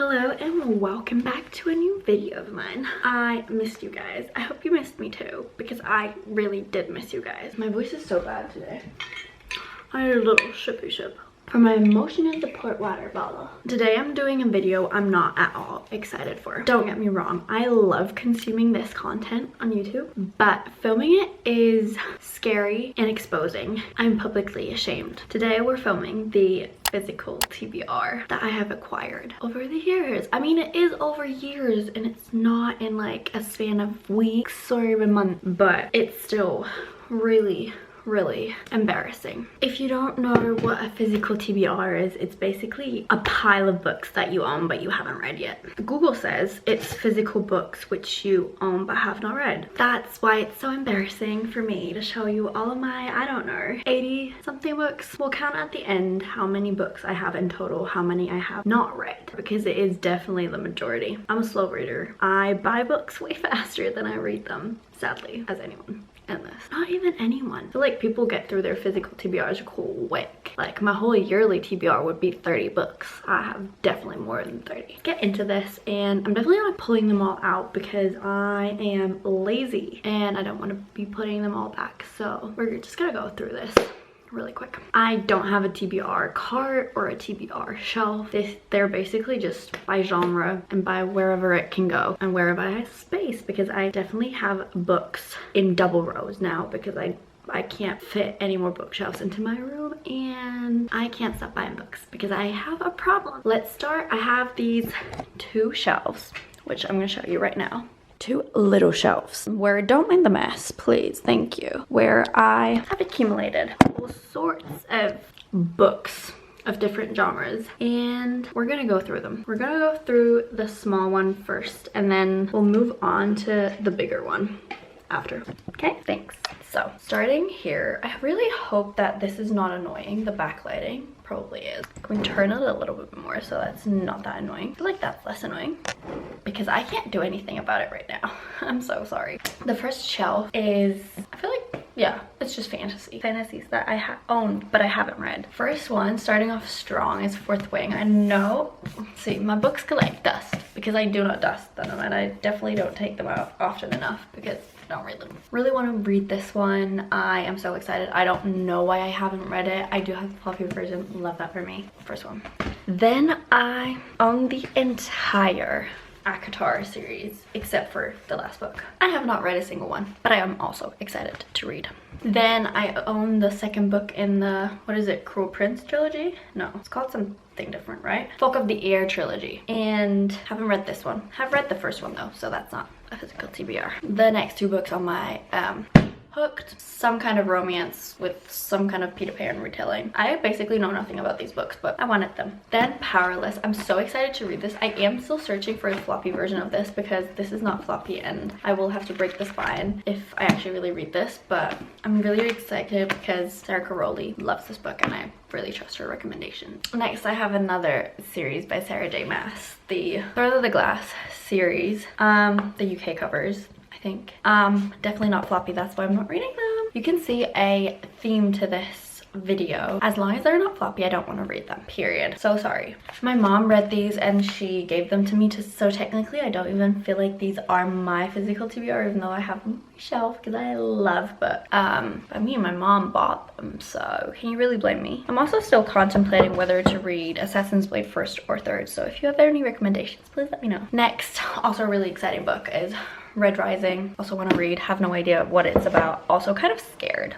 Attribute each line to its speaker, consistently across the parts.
Speaker 1: Hello and welcome back to a new video of mine. I missed you guys. I hope you missed me too, because I really did miss you guys. My voice is so bad today. I had a little shippy ship for my emotional support water bottle. Today I'm doing a video I'm not at all excited for. Don't get me wrong, I love consuming this content on YouTube, but filming it is scary and exposing. I'm publicly ashamed. Today we're filming the physical TBR that I have acquired over the years. I mean, it is over years and it's not in like a span of weeks or even months, but it's still really embarrassing. If you don't know what a physical TBR is, it's basically a pile of books that you own but you haven't read yet. Google says it's physical books which you own but have not read. That's why it's so embarrassing for me to show you all of my, I don't know, 80 something books. We'll count at the end how many books I have in total, how many I have not read, because it is definitely the majority. I'm a slow reader. I buy books way faster than I read them, sadly, as anyone. Not even anyone. I feel like people get through their physical TBRs quick. Like my whole yearly TBR would be 30 books. I have definitely more than 30. Get into this, and I'm definitely not pulling them all out because I am lazy and I don't want to be putting them all back. So we're just gonna go through this really quick. I don't have a TBR cart or a TBR shelf. They're basically just by genre and by wherever it can go and wherever I have space, because I definitely have books in double rows now because I can't fit any more bookshelves into my room, and I can't stop buying books because I have a problem. Let's start. I have these two shelves, which I'm gonna show you right now. Two little shelves where, don't mind the mess, please, thank you, where I have accumulated all sorts of books of different genres, and we're gonna go through them. We're gonna go through the small one first, and then we'll move on to the bigger one after. Okay, thanks. So starting here, I really hope that this is not annoying. The backlighting probably is. Can we turn it a little bit more so that's not that annoying? I feel like that's less annoying because I can't do anything about it right now. I'm so sorry. The first shelf is, I feel like, yeah, it's just fantasies that I own but I haven't read. First one, starting off strong, is Fourth Wing. I know, see, my books collect dust because I do not dust them, and I definitely don't take them out often enough because I don't read them. Really want to read this one. I am so excited. I don't know why I haven't read it. I do have the floppy version. Love that for me. First one. Then I own the entire ACOTAR series except for the last book. I have not read a single one, but I am also excited to read. Then I own the second book in the, what is it, Cruel Prince trilogy? No, it's called something different, right? Folk of the Air trilogy, and haven't read this one. Have read the first one though, so that's not a physical TBR. The next two books on my Hooked, some kind of romance with some kind of Peter Pan retelling. I basically know nothing about these books, but I wanted them. Then Powerless. I'm so excited to read this. I am still searching for a floppy version of this because this is not floppy, and I will have to break the spine if I actually really read this, but I'm really excited because Sarah Caroli loves this book and I really trust her recommendation. Next, I have another series by Sarah J. Maas, the Third of the Glass series, the UK covers, I think. Definitely not floppy, that's why I'm not reading them. You can see a theme to this video. As long as they're not floppy, I don't want to read them, period. So sorry. My mom read these and she gave them to me, so technically I don't even feel like these are my physical TBR, even though I have them on my shelf because I love books. But me and my mom bought them, so can you really blame me? I'm also still contemplating whether to read Assassin's Blade first or third, so if you have any recommendations, please let me know. Next, also a really exciting book is Red Rising. Also want to read, have no idea what it's about, also kind of scared.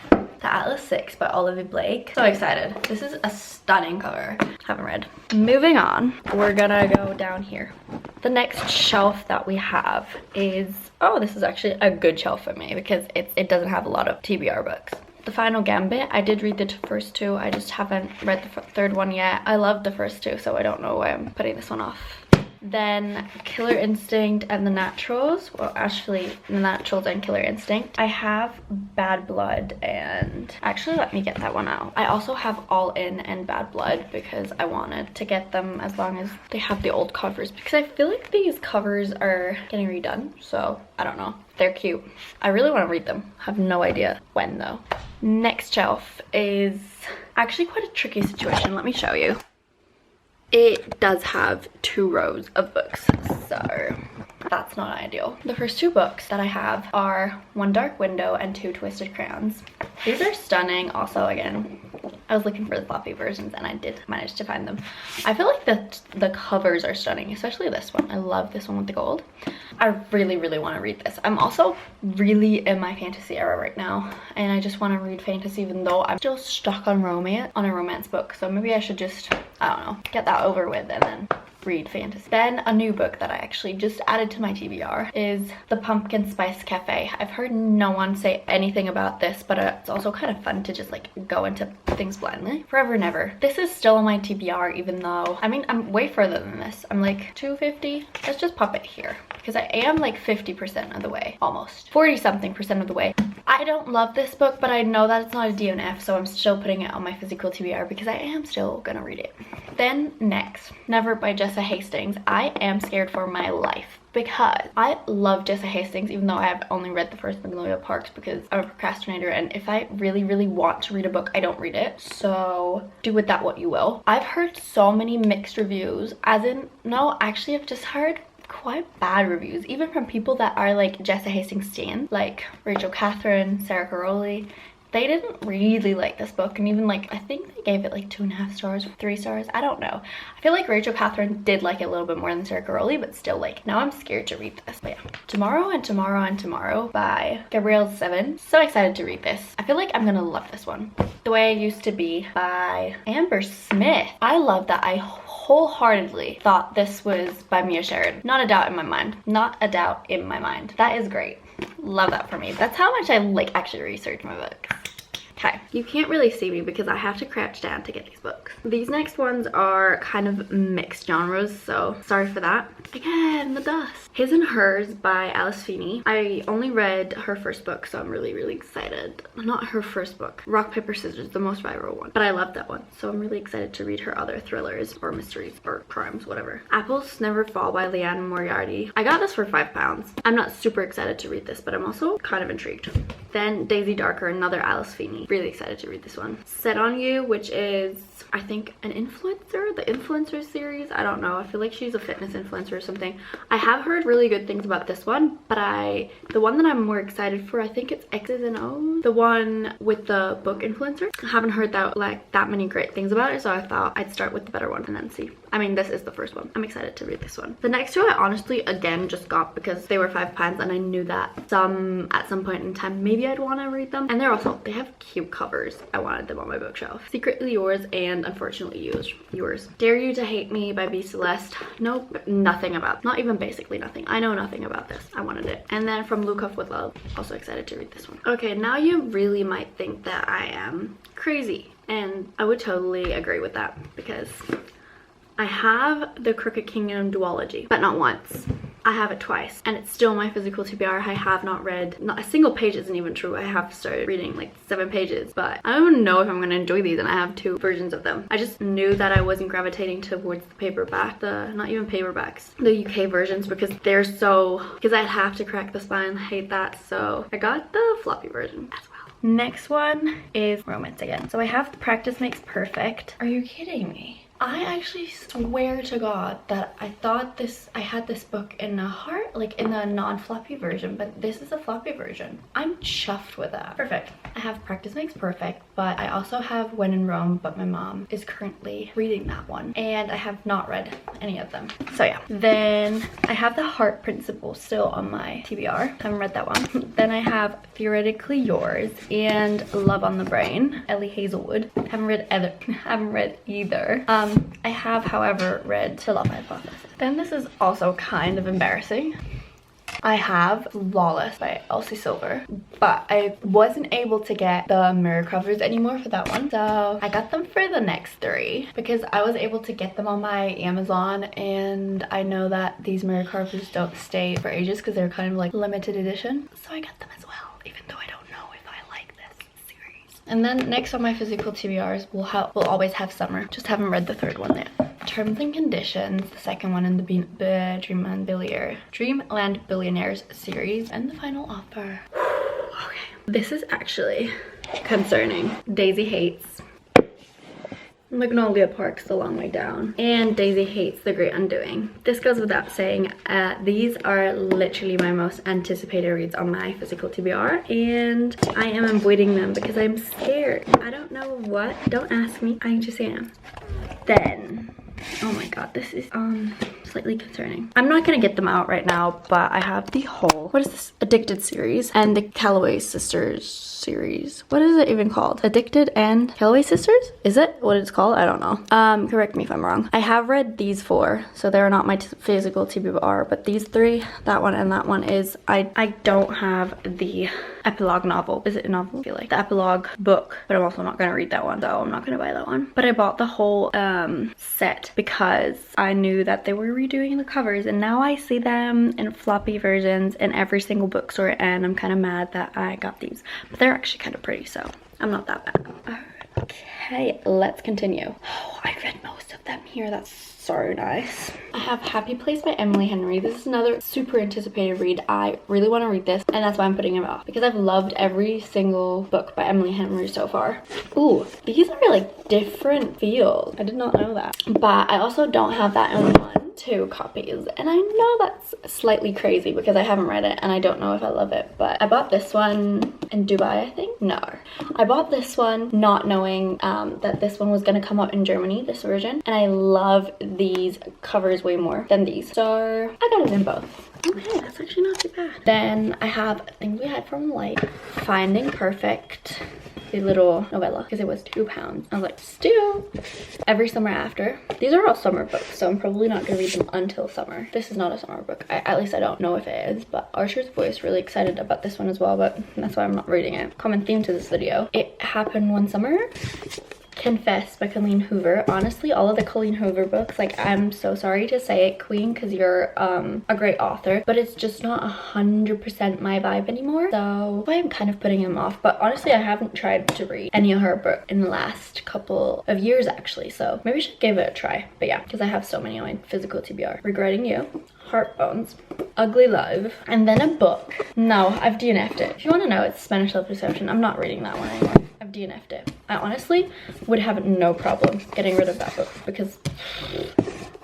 Speaker 1: The Atlas 6 by Olivia Blake. So excited. This is a stunning cover. Haven't read. Moving on, we're gonna go down here. The next shelf that we have is, oh, this is actually a good shelf for me because it doesn't have a lot of TBR books. The Final Gambit, I did read the first two. I just haven't read the third one yet. I loved the first two, so I don't know why I'm putting this one off. Then Killer Instinct and The Naturals. Well, actually, The Naturals and Killer Instinct. I have Bad Blood, and actually let me get that one out. I also have All In and Bad Blood because I wanted to get them as long as they have the old covers, because I feel like these covers are getting redone, so I don't know. They're cute. I really want to read them. I have no idea when though. Next shelf is actually quite a tricky situation. Let me show you. It does have 2 rows of books, so that's not ideal. The first 2 books that I have are One Dark Window and 2 Twisted Crayons. These are stunning. Also, again, I was looking for the floppy versions and I did manage to find them. I feel like the covers are stunning, especially this one. I love this one with the gold. I really, really want to read this. I'm also really in my fantasy era right now, and I just want to read fantasy even though I'm still stuck on a romance book. So maybe I should just, I don't know, get that over with and then read fantasy. Then a new book that I actually just added to my TBR is The Pumpkin Spice Cafe. I've heard no one say anything about this, but it's also kind of fun to just like go into things blindly. Forever and Ever. This is still on my TBR even though, I mean, I'm way further than this. I'm like 250. Let's just pop it here because I am like 50% of the way, almost 40 something percent of the way. I don't love this book, but I know that it's not a DNF, so I'm still putting it on my physical TBR because I am still gonna read it. Then next, Never by Jessa Hastings. I am scared for my life because I love Jessa Hastings even though I have only read the first Magnolia Parks because I'm a procrastinator, and if I really, really want to read a book, I don't read it. So do with that what you will. I've heard so many mixed reviews, as in, no, actually I've just heard quite bad reviews, even from people that are like Jessa Hastings stans, like Rachel Catherine, Sarah Caroli. They didn't really like this book, and even like I think they gave it like 2.5 stars or 3 stars. I don't know. I feel like Rachel Catherine did like it a little bit more than Sarah Caroli, but still, like, now I'm scared to read this. But yeah, Tomorrow and Tomorrow and Tomorrow by Gabrielle Seven. So excited to read this. I feel like I'm gonna love this one. The Way I Used to Be by Amber Smith. I love that. I wholeheartedly thought this was by Mia Sheridan. Not a doubt in my mind. Not a doubt in my mind. That is great. Love that for me. That's how much I like actually research my books. Okay, you can't really see me because I have to crouch down to get these books. These next ones are kind of mixed genres, so sorry for that. Again, the dust. His and Hers by Alice Feeney. I only read her first book, so I'm really, really excited. Not her first book. Rock, Paper, Scissors, the most viral one. But I love that one, so I'm really excited to read her other thrillers or mysteries or crimes, whatever. Apples Never Fall by Leanne Moriarty. I got this for £5. I'm not super excited to read this, but I'm also kind of intrigued. Then Daisy Darker, another Alice Feeney. Really excited to read this one. Set on You, which is, I think, an influencer, the influencer series. I don't know. I feel like she's a fitness influencer or something. I have heard really good things about this one, but the one that I'm more excited for, I think it's X's and O's, the one with the book influencer. I haven't heard that many great things about it, so I thought I'd start with the better one and then see. I mean, this is the first one. I'm excited to read this one. The next 2 I honestly again just got because they were £5 and I knew that at some point in time maybe I'd want to read them, and they have cute covers. I wanted them on my bookshelf. Secretly Yours and Unfortunately Yours. Dare You to Hate Me by B. Celeste. Nope, nothing about, not even basically nothing. I know nothing about this. I wanted it. And then From Luke with Love. Also excited to read this one. Okay, now you really might think that I am crazy, and I would totally agree with that because I have the Crooked Kingdom duology, but not once. I have it twice, and it's still my physical TBR. I have not read, not a single page isn't even true. I have started reading like 7 pages, but I don't even know if I'm gonna enjoy these, and I have 2 versions of them. I just knew that I wasn't gravitating towards the paperback, not even paperbacks, the UK versions, because I'd have to crack the spine. I hate that, so I got the floppy version as well. Next one is romance again. So I have Practice Makes Perfect. Are you kidding me? I actually swear to God that I thought I had this book in the non-floppy version, but this is a floppy version. I'm chuffed with that. Perfect. I have Practice Makes Perfect, but I also have When in Rome, but my mom is currently reading that one, and I have not read any of them. So yeah. Then I have The Heart Principle still on my TBR. Haven't read that one. Then I have Theoretically Yours and Love on the Brain, Ellie Hazelwood. Haven't read either. I have, however, read The Love Hypothesis. Then this is also kind of embarrassing. I have Flawless by Elsie Silver, but I wasn't able to get the mirror covers anymore for that one, so I got them for the next 3 because I was able to get them on my Amazon, and I know that these mirror covers don't stay for ages because they're kind of like limited edition, so I got them as well, even though I don't know if I like this series. And then next on my physical TBRs, we'll always have Summer. Just haven't read the 3rd one yet. Terms and Conditions, the 2nd one in the Dreamland Billionaires series, and The Final Offer. Okay, this is actually concerning. Daisy Hates. Magnolia Park's the long way down, and Daisy Hates the Great Undoing. This goes without saying. These are literally my most anticipated reads on my physical TBR, and I am avoiding them because I'm scared. I don't know what. Don't ask me. I just am. Then, oh my god, this is slightly concerning. I'm not gonna get them out right now, but I have the whole, what is this? Addicted series and the Calloway Sisters series. What is it even called? Addicted and Calloway Sisters? Is it what it's called? I don't know. Correct me if I'm wrong. I have read these 4, so they're not my physical TBR, but these 3, that one and that one is, I don't have the epilogue novel. Is it a novel? I feel like the epilogue book, but I'm also not gonna read that one, so I'm not gonna buy that one. But I bought the whole set because I knew that they were redoing the covers, and now I see them in floppy versions in every single bookstore, and I'm kind of mad that I got these, but they're actually kind of pretty, so I'm not that bad. Okay, let's continue. Oh, I read most of them here. That's so nice. I have Happy Place by Emily Henry. This is another super anticipated read. I really want to read this, and that's why I'm putting it off, because I've loved every single book by Emily Henry so far. Ooh, these are like different feels. I did not know that. But I also don't have that in 2 copies, and I know that's slightly crazy because I haven't read it and I don't know if I love it. But I bought this one in Dubai, I think. No, I bought this one not knowing that this one was going to come out in Germany, this version, and I love these covers way more than these, so I got it in both. Okay, that's actually not too bad. Then I have Things We Had From Light, Finding Perfect, the little novella, because it was £2. I was like, still, Every Summer After. These are all summer books, so I'm probably not gonna read them until summer. This is not a summer book. At least I don't know if it is, but Archer's Voice, really excited about this one as well, but that's why I'm not reading it. Common theme to this video. It Happened One Summer. Confess by Colleen Hoover. Honestly, all of the Colleen Hoover books, like, I'm so sorry to say it, queen, because you're a great author, but it's just not 100% my vibe anymore, so I'm kind of putting them off. But honestly, I haven't tried to read any of her books in the last couple of years actually, so maybe I should give it a try. But yeah, because I have so many on my physical TBR. Regretting You, Heartbones, Ugly Love, and then a book. No, I've DNF'd it. If you want to know, it's Spanish Love Perception. I'm not reading that one anymore. I've DNF'd it. I honestly would have no problem getting rid of that book because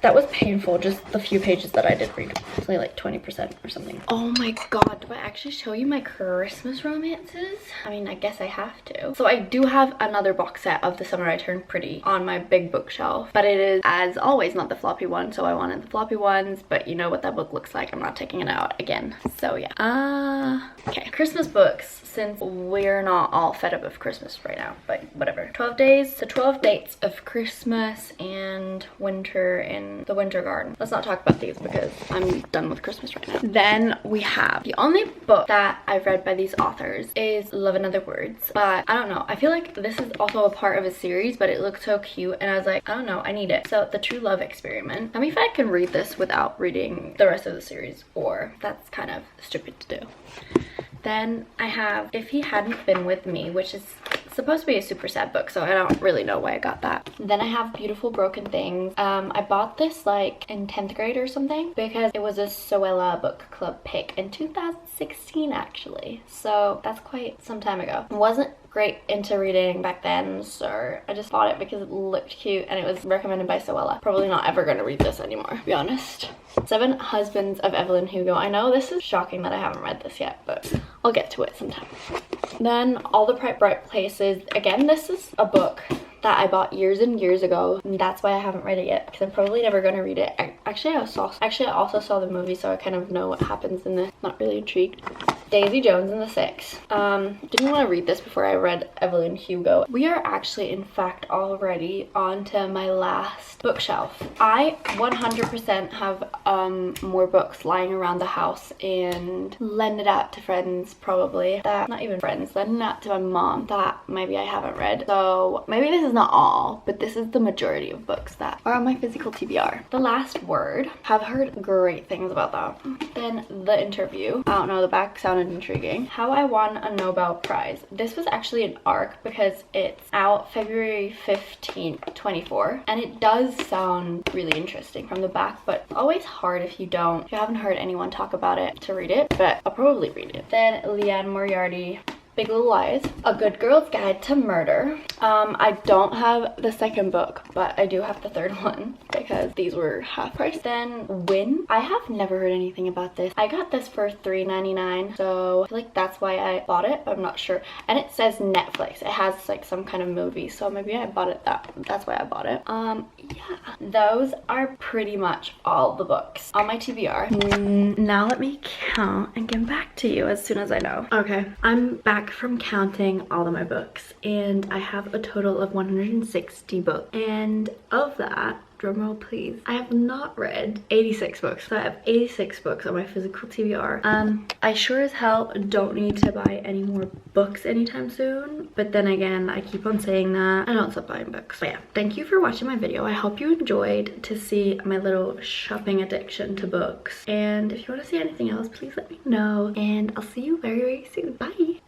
Speaker 1: that was painful, just the few pages that I did read. It's only like 20% or something. Oh my god, do I actually show you my Christmas romances? I mean, I guess I have to. So I do have another box set of The Summer I Turned Pretty on my big bookshelf, but it is, as always, not the floppy one, so I wanted the floppy ones, but you know what that book looks like. I'm not taking it out again. So yeah. Okay, Christmas books, since we're not all fed up of Christmas right now, but whatever. 12 days, so 12 dates of Christmas and winter in the Winter Garden. Let's not talk about these because I'm done with Christmas right now. Then we have, the only book that I've read by these authors is Love and Other Words, but I don't know, I feel like this is also a part of a series, but it looks so cute, and I was like, I don't know, I need it. So The True Love Experiment. Tell me if I can read this without reading the rest of the series, or that's kind of stupid to do. Then I have If He Hadn't Been With Me, which is supposed to be a super sad book, so I don't really know why I got that. Then I have Beautiful Broken Things. I bought this like in 10th grade or something because it was a Soella book club pick in 2016 actually, so that's quite some time ago. It wasn't great into reading back then, so I just bought it because it looked cute and it was recommended by Soella. Probably not ever going to read this anymore, to be honest. 7 Husbands of Evelyn Hugo. I know this is shocking that I haven't read this yet, but I'll get to it sometime. Then All the Bright Places. Again, this is a book that I bought years and years ago, and that's why I haven't read it yet, because I'm probably never going to read it. Actually, I also saw the movie, so I kind of know what happens in this. Not really intrigued. Daisy Jones and the Six. Didn't want to read this before I read Evelyn Hugo. We are actually, in fact, already on to my last bookshelf. I 100% have more books lying around the house and lend it out to friends, probably. That, not even friends, lend it out to my mom that maybe I haven't read. So maybe this is not all, but this is the majority of books that are on my physical TBR. The Last Word. Have heard great things about that. Then The Interview. I don't know, the back sounded intriguing. How I Won a Nobel Prize. This was actually an ARC because it's out February 15th, 24, and it does sound really interesting from the back, but always hard if you haven't heard anyone talk about it to read it, but I'll probably read it. Then Leanne Moriarty, Big Little Lies. A Good Girl's Guide to Murder. I don't have the second book, but I do have the third one because these were half price. Then Win. I have never heard anything about this. I got this for $3.99, so I feel like that's why I bought it, but I'm not sure. And it says Netflix. It has like some kind of movie, so maybe I bought it that's why I bought it. Yeah, those are pretty much all the books on my TBR. Now let me count and get back to you as soon as I know. Okay, I'm back from counting all of my books, and I have a total of 160 books, and of that, drumroll please, I have not read 86 books. So I have 86 books on my physical TBR. I sure as hell don't need to buy any more books anytime soon, but then again, I keep on saying that I don't stop buying books. But yeah, thank you for watching my video. I hope you enjoyed to see my little shopping addiction to books, and if you want to see anything else, please let me know, and I'll see you very, very soon. Bye.